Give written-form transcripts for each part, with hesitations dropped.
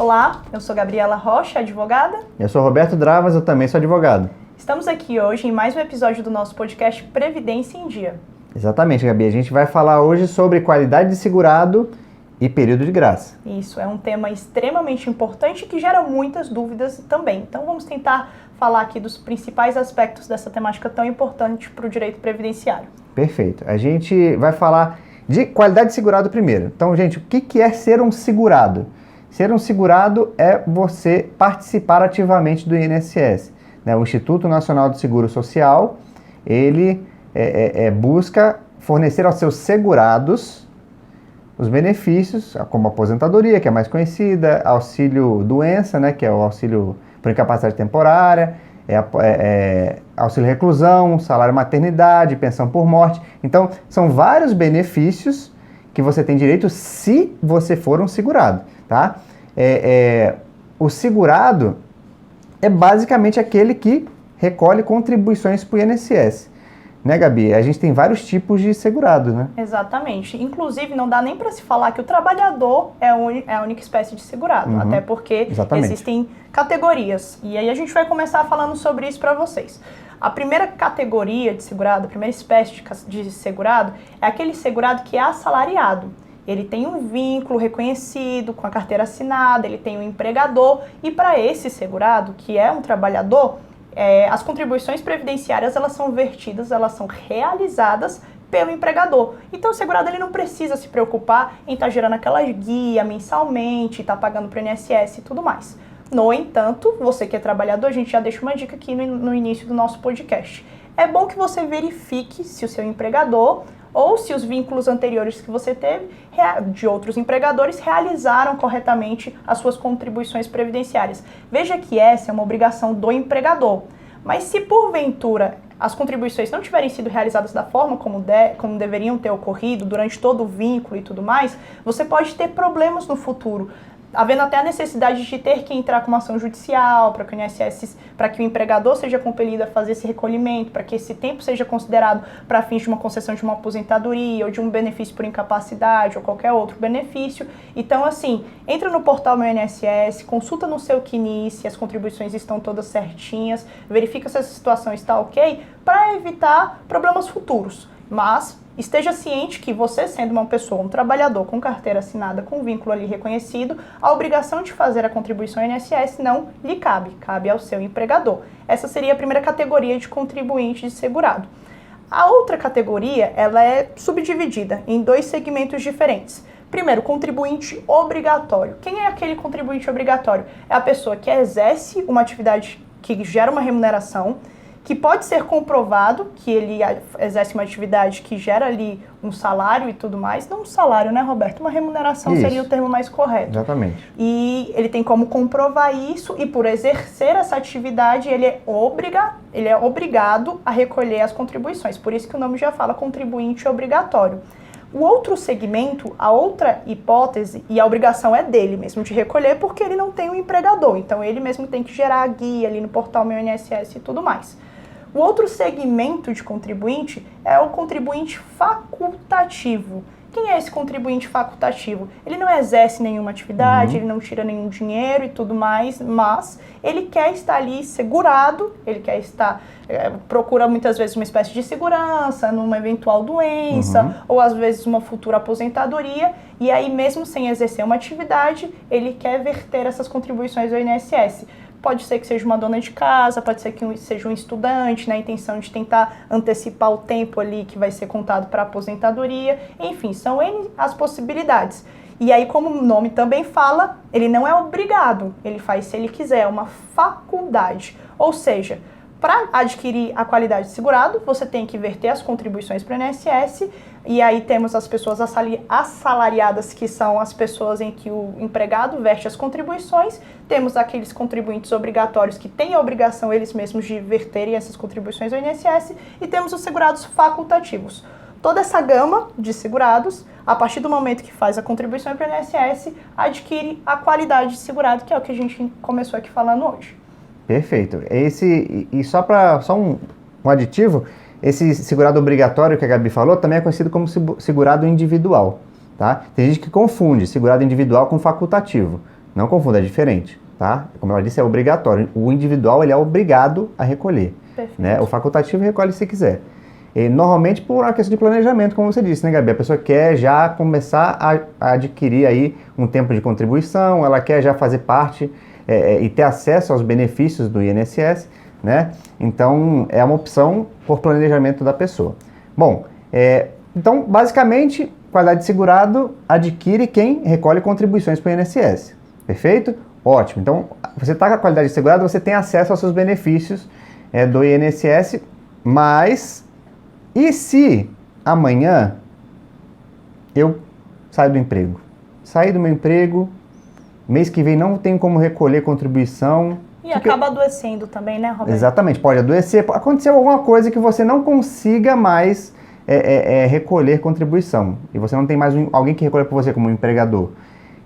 Olá, eu sou Gabriela Rocha, advogada. Eu sou Roberto Dravas, eu também sou advogado. Estamos aqui hoje em mais um episódio do nosso podcast Previdência em Dia. Exatamente, Gabi. A gente vai falar hoje sobre qualidade de segurado e período de graça. Isso, é um tema extremamente importante que gera muitas dúvidas também. Então vamos tentar falar aqui dos principais aspectos dessa temática tão importante para o direito previdenciário. Perfeito. A gente vai falar de qualidade de segurado primeiro. Então, gente, o que é ser um segurado? Ser um segurado é você participar ativamente do INSS. Né? O Instituto Nacional do Seguro Social, ele busca fornecer aos seus segurados os benefícios, como aposentadoria, que é mais conhecida, auxílio-doença, né, que é o auxílio por incapacidade temporária, auxílio-reclusão, salário-maternidade, pensão por morte. Então, são vários benefícios que você tem direito se você for um segurado, tá? O segurado é basicamente aquele que recolhe contribuições para o INSS. Né, Gabi? A gente tem vários tipos de segurado, né? Exatamente. Inclusive, não dá nem para se falar que o trabalhador é a única espécie de segurado, até porque existem categorias. E aí a gente vai começar falando sobre isso para vocês. A primeira categoria de segurado, a primeira espécie de segurado, é aquele segurado que é assalariado. Ele tem um vínculo reconhecido com a carteira assinada, ele tem um empregador, e para esse segurado, que é um trabalhador, as contribuições previdenciárias, elas são vertidas, elas são realizadas pelo empregador. Então o segurado ele não precisa se preocupar em estar gerando aquela guia mensalmente, estar pagando para o INSS e tudo mais. No entanto, você que é trabalhador, a gente já deixa uma dica aqui no início do nosso podcast. É bom que você verifique se o seu empregador ou se os vínculos anteriores que você teve de outros empregadores realizaram corretamente as suas contribuições previdenciárias. Veja que essa é uma obrigação do empregador. Mas se porventura as contribuições não tiverem sido realizadas da forma como deveriam ter ocorrido durante todo o vínculo e tudo mais, você pode ter problemas no futuro, havendo até a necessidade de ter que entrar com uma ação judicial para que o INSS, para que o empregador seja compelido a fazer esse recolhimento, para que esse tempo seja considerado para fins de uma concessão de uma aposentadoria ou de um benefício por incapacidade ou qualquer outro benefício. Então, assim, entra no portal Meu INSS, consulta no seu CNI se as contribuições estão todas certinhas, verifica se essa situação está ok, para evitar problemas futuros. Mas esteja ciente que você, sendo uma pessoa, um trabalhador com carteira assinada, com vínculo ali reconhecido, a obrigação de fazer a contribuição ao INSS não lhe cabe ao seu empregador. Essa seria a primeira categoria de contribuinte de segurado. A outra categoria, ela é subdividida em dois segmentos diferentes. Primeiro, contribuinte obrigatório. Quem é aquele contribuinte obrigatório? É a pessoa que exerce uma atividade que gera uma remuneração, que pode ser comprovado que ele exerce uma atividade que gera ali um salário e tudo mais. Não um salário, né, Roberto? Uma remuneração seria o termo mais correto. Exatamente. E ele tem como comprovar isso e por exercer essa atividade ele é obrigado a recolher as contribuições. Por isso que o nome já fala contribuinte obrigatório. O outro segmento, a outra hipótese, e a obrigação é dele mesmo de recolher porque ele não tem um empregador. Então ele mesmo tem que gerar a guia ali no portal Meu INSS e tudo mais. O outro segmento de contribuinte é o contribuinte facultativo. Quem é esse contribuinte facultativo? Ele não exerce nenhuma atividade, ele não tira nenhum dinheiro e tudo mais, mas ele quer estar ali segurado, ele quer estar, procura muitas vezes uma espécie de segurança numa eventual doença, ou às vezes uma futura aposentadoria, e aí mesmo sem exercer uma atividade, ele quer verter essas contribuições ao INSS. Pode ser que seja uma dona de casa, pode ser que seja um estudante, na intenção de tentar antecipar o tempo ali que vai ser contado para a aposentadoria. Enfim, são N as possibilidades. E aí, como o nome também fala, ele não é obrigado, ele faz se ele quiser, é uma faculdade. Ou seja, para adquirir a qualidade de segurado, você tem que verter as contribuições para o INSS, e aí temos as pessoas assalariadas, que são as pessoas em que o empregado verte as contribuições, temos aqueles contribuintes obrigatórios que têm a obrigação eles mesmos de verterem essas contribuições ao INSS, e temos os segurados facultativos. Toda essa gama de segurados, a partir do momento que faz a contribuição para o INSS, adquire a qualidade de segurado, que é o que a gente começou aqui falando hoje. Perfeito. Só um aditivo, esse segurado obrigatório que a Gabi falou também é conhecido como segurado individual, tá? Tem gente que confunde segurado individual com facultativo. Não confunda, é diferente, tá? Como ela disse, é obrigatório. O individual, ele é obrigado a recolher. Né? O facultativo recolhe se quiser. E, normalmente por uma questão de planejamento, como você disse, né, Gabi? A pessoa quer já começar a adquirir aí um tempo de contribuição, ela quer já fazer parte e ter acesso aos benefícios do INSS, né? Então, é uma opção por planejamento da pessoa. Bom, então, basicamente, qualidade de segurado adquire quem recolhe contribuições para o INSS. Perfeito? Ótimo. Então, você está com a qualidade de segurado, você tem acesso aos seus benefícios do INSS, mas e se amanhã eu saio do emprego? Saí do meu emprego, mês que vem não tenho como recolher contribuição. E acaba adoecendo também, né, Roberto? Exatamente, pode adoecer. Aconteceu alguma coisa que você não consiga mais recolher contribuição. E você não tem mais alguém que recolha por você como empregador.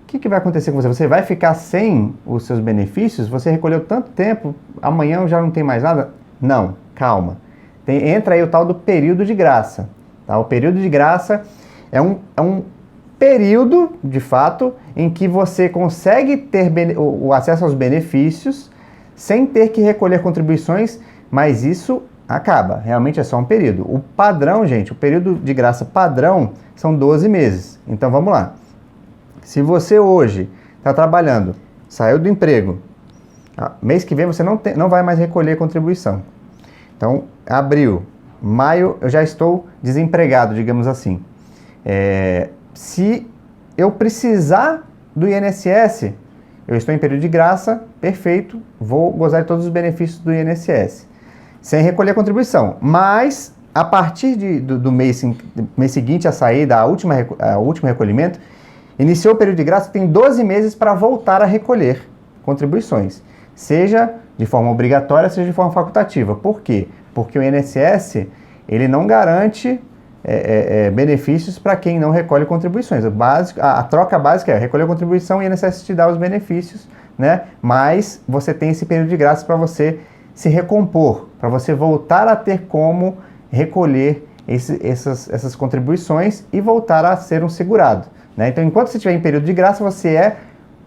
O que vai acontecer com você? Você vai ficar sem os seus benefícios? Você recolheu tanto tempo, amanhã já não tem mais nada? Não, calma. Entra aí o tal do período de graça. Tá? O período de graça é um período, de fato, em que você consegue ter o acesso aos benefícios sem ter que recolher contribuições, mas isso acaba. Realmente é só um período. O padrão, gente, o período de graça padrão são 12 meses. Então vamos lá. Se você hoje está trabalhando, saiu do emprego, mês que vem você não vai mais recolher contribuição. Então, abril, maio, eu já estou desempregado, digamos assim. Se eu precisar do INSS, eu estou em período de graça, perfeito, vou gozar de todos os benefícios do INSS, sem recolher contribuição. Mas, a partir do mês seguinte a saída, o último recolhimento, iniciou o período de graça, tem 12 meses para voltar a recolher contribuições, seja de forma obrigatória, seja de forma facultativa. Por quê? Porque o INSS, ele não garante benefícios para quem não recolhe contribuições. A troca básica é recolher contribuição e o INSS te dá os benefícios, né? Mas você tem esse período de graça para você se recompor, para você voltar a ter como recolher essas contribuições e voltar a ser um segurado. Né? Então, enquanto você estiver em período de graça, você é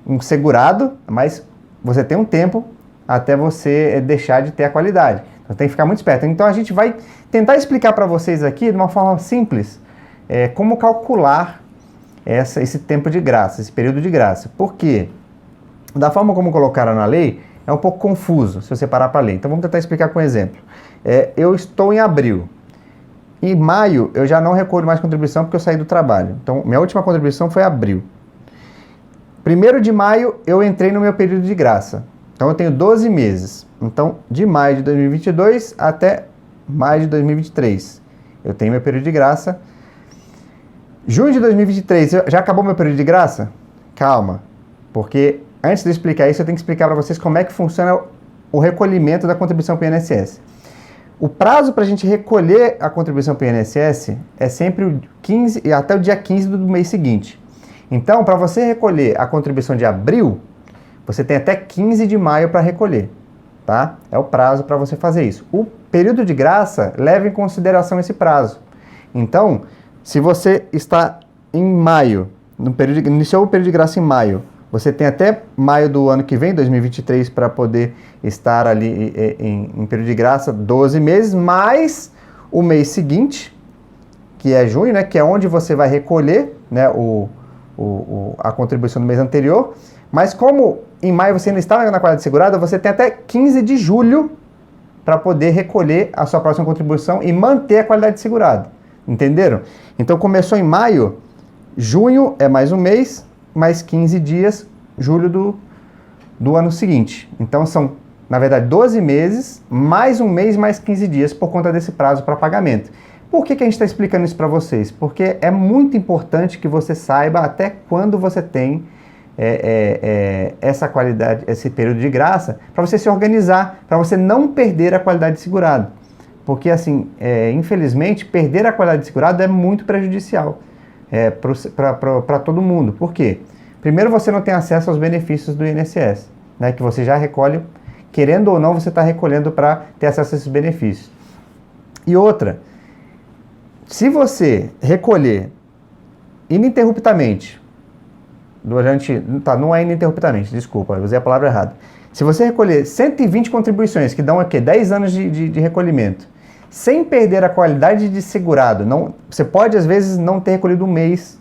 um segurado, mas você tem um tempo até você deixar de ter a qualidade. Então, tem que ficar muito esperto. Então, a gente vai tentar explicar para vocês aqui, de uma forma simples, como calcular esse tempo de graça, esse período de graça. Por quê? Da forma como colocaram na lei, é um pouco confuso, se você parar para ler. Então, vamos tentar explicar com um exemplo. Eu estou em abril. Em maio, eu já não recolho mais contribuição porque eu saí do trabalho. Então, minha última contribuição foi abril. 1º de maio, eu entrei no meu período de graça. Então, eu tenho 12 meses. Então, de maio de 2022 até maio de 2023. Eu tenho meu período de graça. Junho de 2023, já acabou meu período de graça? Calma. Porque, antes de eu explicar isso, eu tenho que explicar para vocês como é que funciona o recolhimento da contribuição para o INSS. O prazo para a gente recolher a contribuição para o INSS é sempre até o dia 15 do mês seguinte. Então, para você recolher a contribuição de abril, você tem até 15 de maio para recolher, tá? É o prazo para você fazer isso. O período de graça leva em consideração esse prazo. Então, se você está em maio, iniciou o período de graça em maio, você tem até maio do ano que vem, 2023, para poder estar ali em período de graça, 12 meses, mais o mês seguinte, que é junho, né, que é onde você vai recolher, né, a contribuição do mês anterior. Mas como em maio você ainda estava na qualidade segurada, você tem até 15 de julho para poder recolher a sua próxima contribuição e manter a qualidade segurada. Entenderam? Então começou em maio, junho é mais um mês, mais 15 dias, julho do ano seguinte. Então são, na verdade, 12 meses, mais um mês, mais 15 dias, por conta desse prazo para pagamento. Por que a gente está explicando isso para vocês? Porque é muito importante que você saiba até quando você tem essa qualidade, esse período de graça, para você se organizar, para você não perder a qualidade de segurado. Porque, assim, infelizmente, perder a qualidade de segurado é muito prejudicial para todo mundo. Por quê? Primeiro, você não tem acesso aos benefícios do INSS, né, que você já recolhe, querendo ou não, você está recolhendo para ter acesso a esses benefícios. E outra, se você recolher ininterruptamente não é ininterruptamente, desculpa, eu usei a palavra errada. Se você recolher 120 contribuições, que dão aqui 10 anos de recolhimento, sem perder a qualidade de segurado, você pode às vezes não ter recolhido um mês,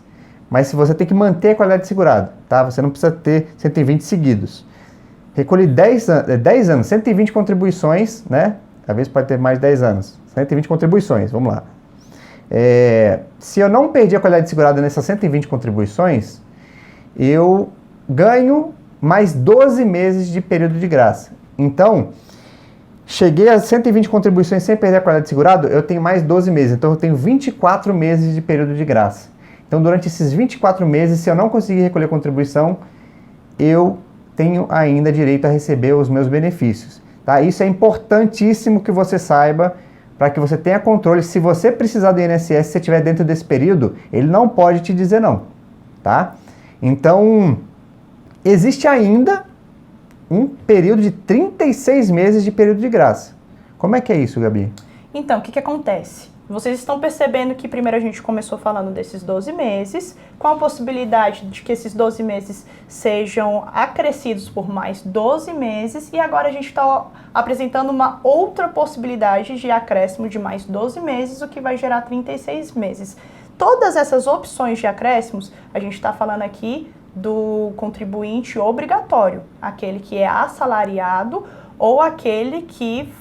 mas se você tem que manter a qualidade de segurado, tá? Você não precisa ter 120 seguidos. Recolhi 10 anos, 120 contribuições, né? Talvez pode ter mais de 10 anos. 120 contribuições, vamos lá. Se eu não perdi a qualidade de segurado nessas 120 contribuições, eu ganho mais 12 meses de período de graça. Então, cheguei a 120 contribuições sem perder a qualidade de segurado, eu tenho mais 12 meses. Então, eu tenho 24 meses de período de graça. Então, durante esses 24 meses, se eu não conseguir recolher contribuição, eu tenho ainda direito a receber os meus benefícios. Tá? Isso é importantíssimo que você saiba, para que você tenha controle. Se você precisar do INSS, se você estiver dentro desse período, ele não pode te dizer não. Tá? Então, existe ainda um período de 36 meses de período de graça. Como é que é isso, Gabi? Então, o que acontece? Vocês estão percebendo que primeiro a gente começou falando desses 12 meses, com a possibilidade de que esses 12 meses sejam acrescidos por mais 12 meses, e agora a gente está apresentando uma outra possibilidade de acréscimo de mais 12 meses, o que vai gerar 36 meses. Todas essas opções de acréscimos, a gente está falando aqui do contribuinte obrigatório, aquele que é assalariado ou aquele que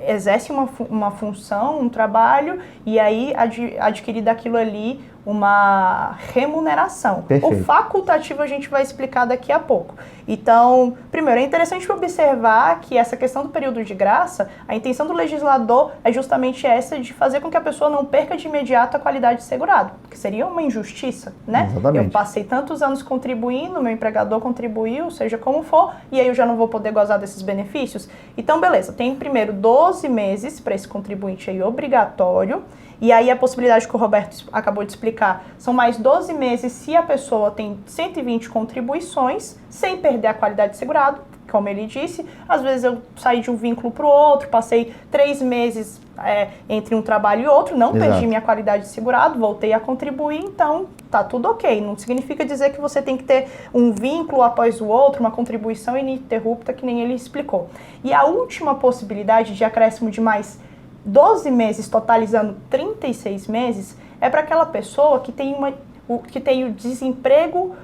exerce uma função, um trabalho, e aí adquirir daquilo ali uma remuneração. Perfeito. O facultativo a gente vai explicar daqui a pouco. Então, primeiro, é interessante observar que essa questão do período de graça, a intenção do legislador é justamente essa de fazer com que a pessoa não perca de imediato a qualidade de segurado, porque seria uma injustiça, né? Exatamente. Eu passei tantos anos contribuindo, meu empregador contribuiu, seja como for, e aí eu já não vou poder gozar desses benefícios. Então, beleza, tem primeiro 12 meses para esse contribuinte aí obrigatório, e aí a possibilidade que o Roberto acabou de explicar, são mais 12 meses se a pessoa tem 120 contribuições, sem perder a qualidade de segurado, como ele disse. Às vezes eu saí de um vínculo para o outro, passei 3 meses entre um trabalho e outro, não perdi minha qualidade de segurado, voltei a contribuir, então tá tudo ok. Não significa dizer que você tem que ter um vínculo após o outro, uma contribuição ininterrupta, que nem ele explicou. E a última possibilidade de acréscimo de mais 12 meses, totalizando 36 meses, é para aquela pessoa que tem o desemprego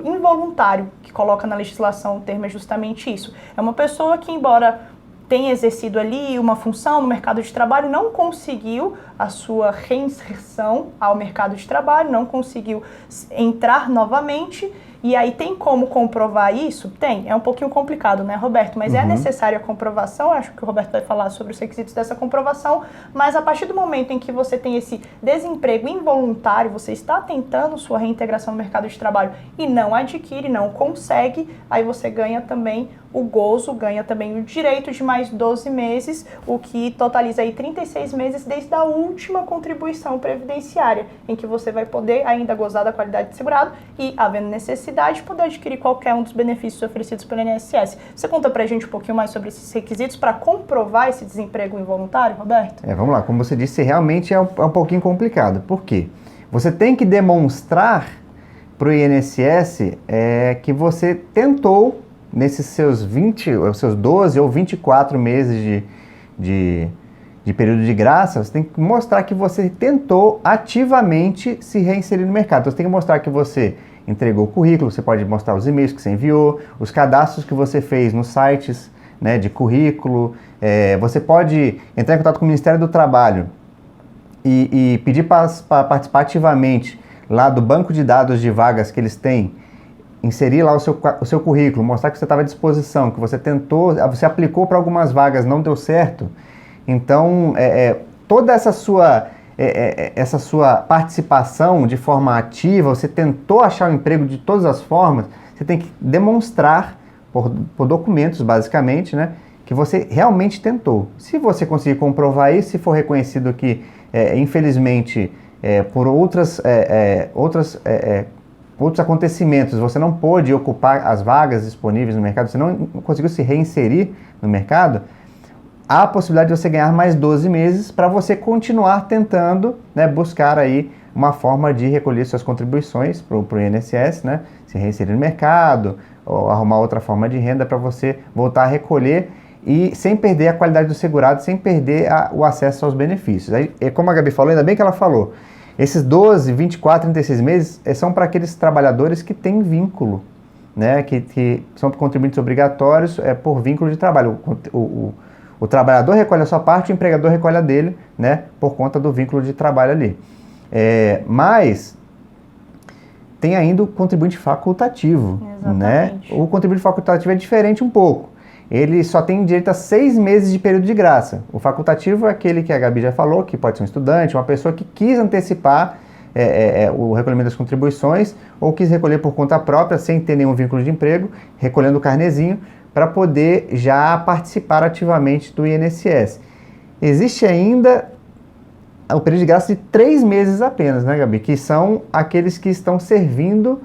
involuntário, que coloca na legislação, o termo é justamente isso. É uma pessoa que, embora tenha exercido ali uma função no mercado de trabalho, não conseguiu a sua reinserção ao mercado de trabalho, não conseguiu entrar novamente. E aí tem como comprovar isso? Tem. É um pouquinho complicado, né, Roberto? Mas é necessária a comprovação. Acho que o Roberto vai falar sobre os requisitos dessa comprovação. Mas a partir do momento em que você tem esse desemprego involuntário, você está tentando sua reintegração no mercado de trabalho e não adquire, não consegue, aí você ganha também o gozo, ganha também o direito de mais 12 meses, o que totaliza aí 36 meses desde a última contribuição previdenciária, em que você vai poder ainda gozar da qualidade de segurado e, havendo necessidade, poder adquirir qualquer um dos benefícios oferecidos pelo INSS. Você conta pra gente um pouquinho mais sobre esses requisitos para comprovar esse desemprego involuntário, Roberto? Vamos lá. Como você disse, realmente é um pouquinho complicado. Por quê? Você tem que demonstrar para o INSS que você tentou, nesses seus 12 ou 24 meses de período de graça, você tem que mostrar que você tentou ativamente se reinserir no mercado. Então, você tem que mostrar que você entregou o currículo, você pode mostrar os e-mails que você enviou, os cadastros que você fez nos sites, né, de currículo. Você pode entrar em contato com o Ministério do Trabalho e pedir para participar ativamente lá do banco de dados de vagas que eles têm, inserir lá o seu currículo, mostrar que você estava à disposição, que você tentou, você aplicou para algumas vagas, não deu certo. Então, toda essa sua participação de forma ativa, você tentou achar um emprego de todas as formas, você tem que demonstrar, por documentos basicamente, né, que você realmente tentou. Se você conseguir comprovar isso, se for reconhecido que, infelizmente, por outros acontecimentos, você não pôde ocupar as vagas disponíveis no mercado, você não conseguiu se reinserir no mercado, há a possibilidade de você ganhar mais 12 meses para você continuar tentando, né, buscar aí uma forma de recolher suas contribuições para o INSS, né, se reinserir no mercado, ou arrumar outra forma de renda para você voltar a recolher e sem perder a qualidade do segurado, sem perder o acesso aos benefícios. Aí, como a Gabi falou, ainda bem que ela falou, esses 12, 24, 36 meses são para aqueles trabalhadores que têm vínculo, né, que são contribuintes obrigatórios por vínculo de trabalho. O trabalhador recolhe a sua parte, o empregador recolhe a dele, né, por conta do vínculo de trabalho ali. Mas tem ainda o contribuinte facultativo. Né? O contribuinte facultativo é diferente um pouco. Ele só tem direito a 6 meses de período de graça. O facultativo é aquele que a Gabi já falou, que pode ser um estudante, uma pessoa que quis antecipar o recolhimento das contribuições ou quis recolher por conta própria, sem ter nenhum vínculo de emprego, recolhendo o carnezinho, para poder já participar ativamente do INSS. Existe ainda o período de graça de 3 meses apenas, né, Gabi? Que são aqueles que estão servindo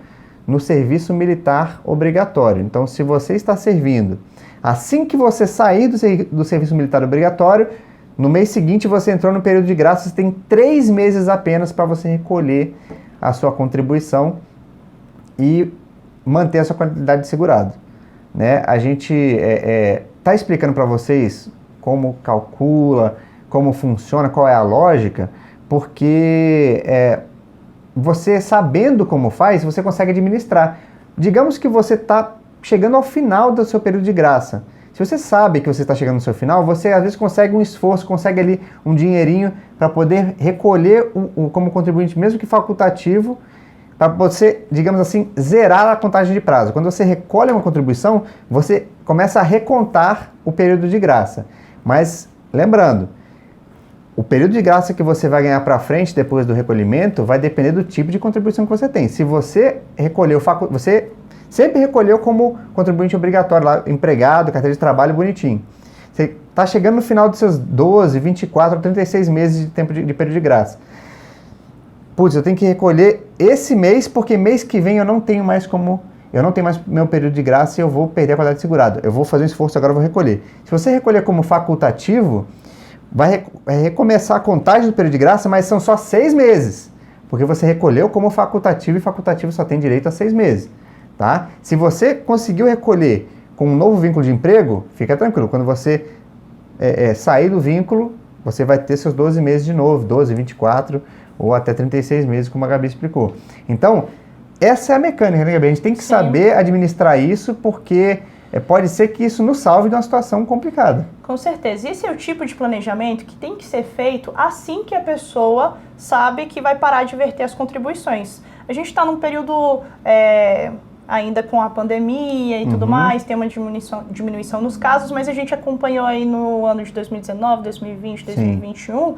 no serviço militar obrigatório. Então, se você está servindo, assim que você sair do serviço militar obrigatório, no mês seguinte você entrou no período de graça, você tem 3 meses apenas para você recolher a sua contribuição e manter a sua quantidade de segurado. Né? A gente está explicando para vocês como calcula, como funciona, qual é a lógica, porque você sabendo como faz, você consegue administrar. Digamos que você está chegando ao final do seu período de graça. Se você sabe que você está chegando no seu final, você às vezes consegue um esforço, consegue ali um dinheirinho para poder recolher como contribuinte, mesmo que facultativo, para você, digamos assim, zerar a contagem de prazo. Quando você recolhe uma contribuição, você começa a recontar o período de graça. Mas, lembrando, o período de graça que você vai ganhar para frente depois do recolhimento vai depender do tipo de contribuição que você tem. Se você recolheu, você sempre recolheu como contribuinte obrigatório, lá, empregado, carteira de trabalho, bonitinho. Você está chegando no final dos seus 12, 24, 36 meses de tempo de período de graça. Putz, eu tenho que recolher esse mês, porque mês que vem eu não tenho mais meu período de graça e eu vou perder a qualidade de segurado. Eu vou fazer um esforço agora, eu vou recolher. Se você recolher como facultativo, vai recomeçar a contagem do período de graça, mas são só 6 meses, porque você recolheu como facultativo e facultativo só tem direito a 6 meses. Tá? Se você conseguiu recolher com um novo vínculo de emprego, fica tranquilo, quando você sair do vínculo, você vai ter seus 12 meses de novo, 12, 24 ou até 36 meses, como a Gabi explicou. Então, essa é a mecânica, né, Gabi? A gente tem que saber administrar isso, porque pode ser que isso nos salve de uma situação complicada. Com certeza. Esse é o tipo de planejamento que tem que ser feito assim que a pessoa sabe que vai parar de verter as contribuições. A gente está num período ainda com a pandemia e tudo mais, tem uma diminuição nos casos, mas a gente acompanhou aí no ano de 2019, 2020, 2021,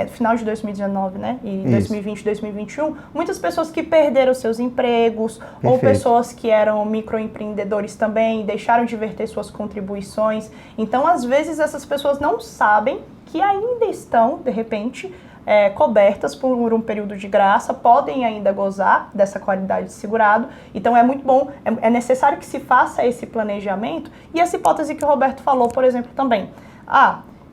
final de 2019, né? E 2020, 2021, muitas pessoas que perderam seus empregos, ou pessoas que eram microempreendedores também, deixaram de verter suas contribuições. Então, às vezes, essas pessoas não sabem que ainda estão, de repente, cobertas por um período de graça, podem ainda gozar dessa qualidade de segurado. Então é muito bom, é necessário que se faça esse planejamento. E essa hipótese que o Roberto falou, por exemplo, também.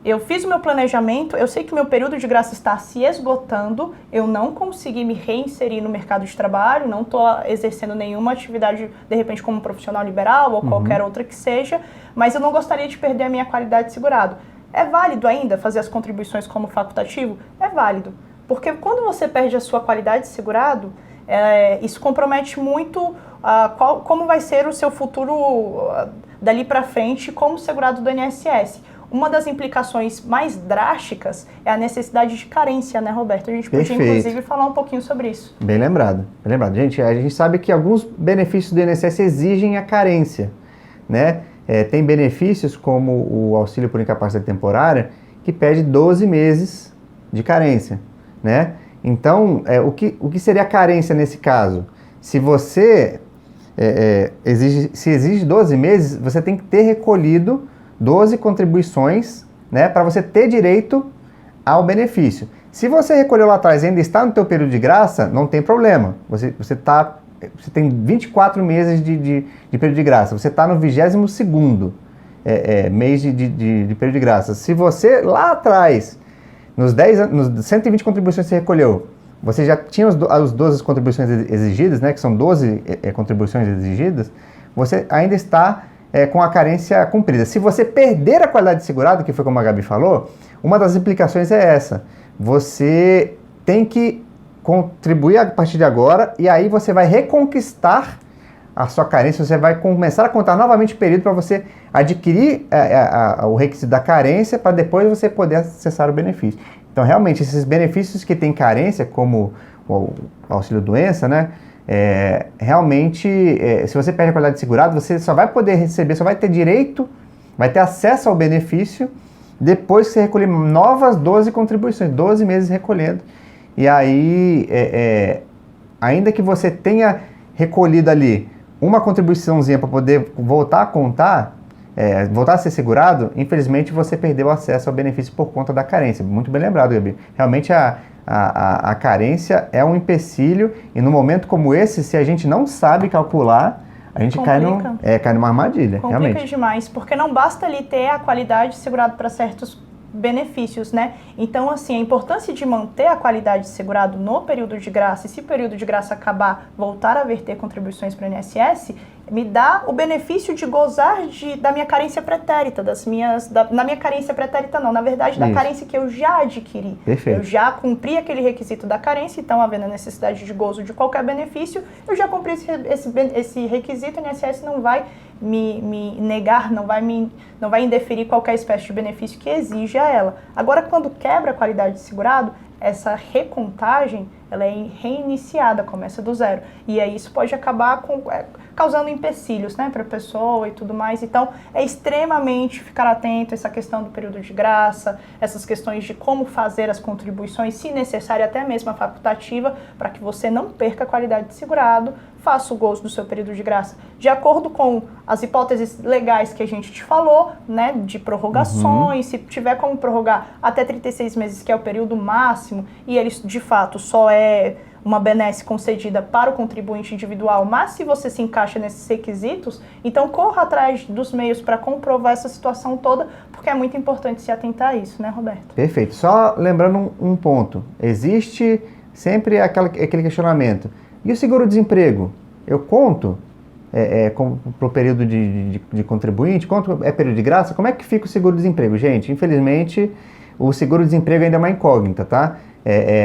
Eu fiz o meu planejamento, eu sei que meu período de graça está se esgotando, eu não consegui me reinserir no mercado de trabalho, não estou exercendo nenhuma atividade, de repente, como profissional liberal ou qualquer outra que seja, mas eu não gostaria de perder a minha qualidade de segurado. É válido ainda fazer as contribuições como facultativo? É válido, porque quando você perde a sua qualidade de segurado, isso compromete muito como vai ser o seu futuro dali para frente como segurado do INSS. Uma das implicações mais drásticas é a necessidade de carência, né, Roberto? A gente podia, inclusive, falar um pouquinho sobre isso. Bem lembrado. Gente, a gente sabe que alguns benefícios do INSS exigem a carência, né? Tem benefícios como o auxílio por incapacidade temporária, que pede 12 meses de carência, né? Então, o que seria a carência nesse caso? Se você exige 12 meses, você tem que ter recolhido 12 contribuições, né, para você ter direito ao benefício. Se você recolheu lá atrás e ainda está no teu período de graça, não tem problema. Você tem 24 meses de período de graça. Você está no 22º. mês de período de graça. Se você lá atrás, nos 120 contribuições que você recolheu, você já tinha as 12 contribuições exigidas, né, que são 12 contribuições exigidas, você ainda está com a carência cumprida. Se você perder a qualidade de segurado, que foi como a Gabi falou, uma das implicações é essa. Você tem que contribuir a partir de agora e aí você vai reconquistar a sua carência, você vai começar a contar novamente o período para você adquirir o requisito da carência para depois você poder acessar o benefício. Então, realmente, esses benefícios que têm carência, como o auxílio-doença, né, realmente, se você perde a qualidade de segurado, você só vai poder receber, só vai ter direito, vai ter acesso ao benefício depois que você recolher novas 12 contribuições, 12 meses recolhendo. E aí, ainda que você tenha recolhido ali uma contribuiçãozinha para poder voltar a contar, voltar a ser segurado, infelizmente você perdeu acesso ao benefício por conta da carência. Muito bem lembrado, Gabi. Realmente a carência é um empecilho e no momento como esse, se a gente não sabe calcular, a gente cai numa armadilha. Complica realmente demais, porque não basta ali ter a qualidade segurado para certos benefícios, né? Então, assim, a importância de manter a qualidade de segurado no período de graça, e se o período de graça acabar, voltar a verter contribuições para o INSS, me dá o benefício de gozar da minha carência pretérita, na minha carência pretérita não, na verdade, da carência que eu já adquiri. Perfeito. Eu já cumpri aquele requisito da carência, então, havendo a necessidade de gozo de qualquer benefício, eu já cumpri esse requisito, o INSS não vai me negar, não vai indeferir qualquer espécie de benefício que exija ela. Agora, quando quebra a qualidade de segurado, essa recontagem, ela é reiniciada, começa do zero. E aí isso pode acabar causando empecilhos, né, para a pessoa e tudo mais. Então, é extremamente ficar atento a essa questão do período de graça, essas questões de como fazer as contribuições, se necessário, até mesmo a facultativa, para que você não perca a qualidade de segurado, faça o gozo do seu período de graça. De acordo com as hipóteses legais que a gente te falou, né, de prorrogações, se tiver como prorrogar até 36 meses, que é o período máximo, e eles, de fato, só é uma benesse concedida para o contribuinte individual, mas se você se encaixa nesses requisitos, então corra atrás dos meios para comprovar essa situação toda, porque é muito importante se atentar a isso, né, Roberto? Perfeito. Só lembrando um ponto, existe sempre aquele questionamento. E o seguro-desemprego? Eu conto para o período de contribuinte? Conto período de graça? Como é que fica o seguro-desemprego? Gente, infelizmente, o seguro-desemprego ainda é uma incógnita, tá?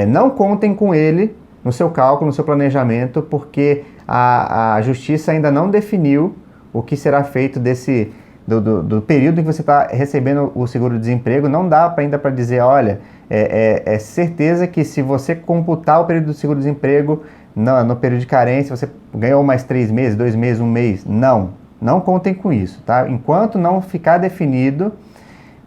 Não contem com ele no seu cálculo, no seu planejamento, porque a Justiça ainda não definiu o que será feito do período em que você está recebendo o seguro-desemprego. Não dá ainda para dizer, olha, é certeza que se você computar o período do seguro-desemprego no período de carência, você ganhou mais 3 meses, 2 meses, 1 mês. Não contem com isso, tá? Enquanto não ficar definido,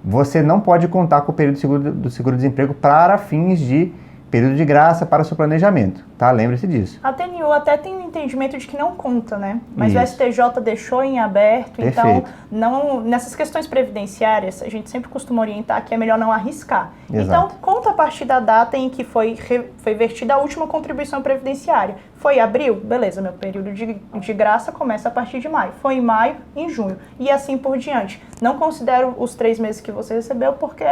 você não pode contar com o período do seguro-desemprego para fins de período de graça para o seu planejamento, tá? Lembre-se disso. A TNU até tem um entendimento de que não conta, né? Mas isso. O STJ deixou em aberto, Perfeito. Então, nessas questões previdenciárias, a gente sempre costuma orientar que é melhor não arriscar. Exato. Então, conta a partir da data em que foi vertida a última contribuição previdenciária. Foi em abril? Beleza, meu período de graça começa a partir de maio. Foi em maio, em junho, e assim por diante. Não considero os 3 meses que você recebeu, porque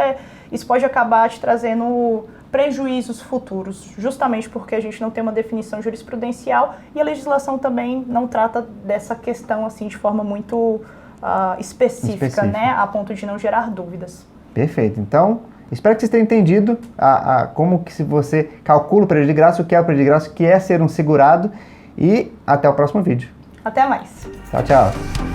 isso pode acabar te trazendo prejuízos futuros, justamente porque a gente não tem uma definição jurisprudencial e a legislação também não trata dessa questão assim de forma muito específica, né, a ponto de não gerar dúvidas. Perfeito. Então, espero que vocês tenham entendido como que se você calcula o período de graça, o que é o período de graça, o que é ser um segurado, e até o próximo vídeo. Até mais. Tchau, tchau.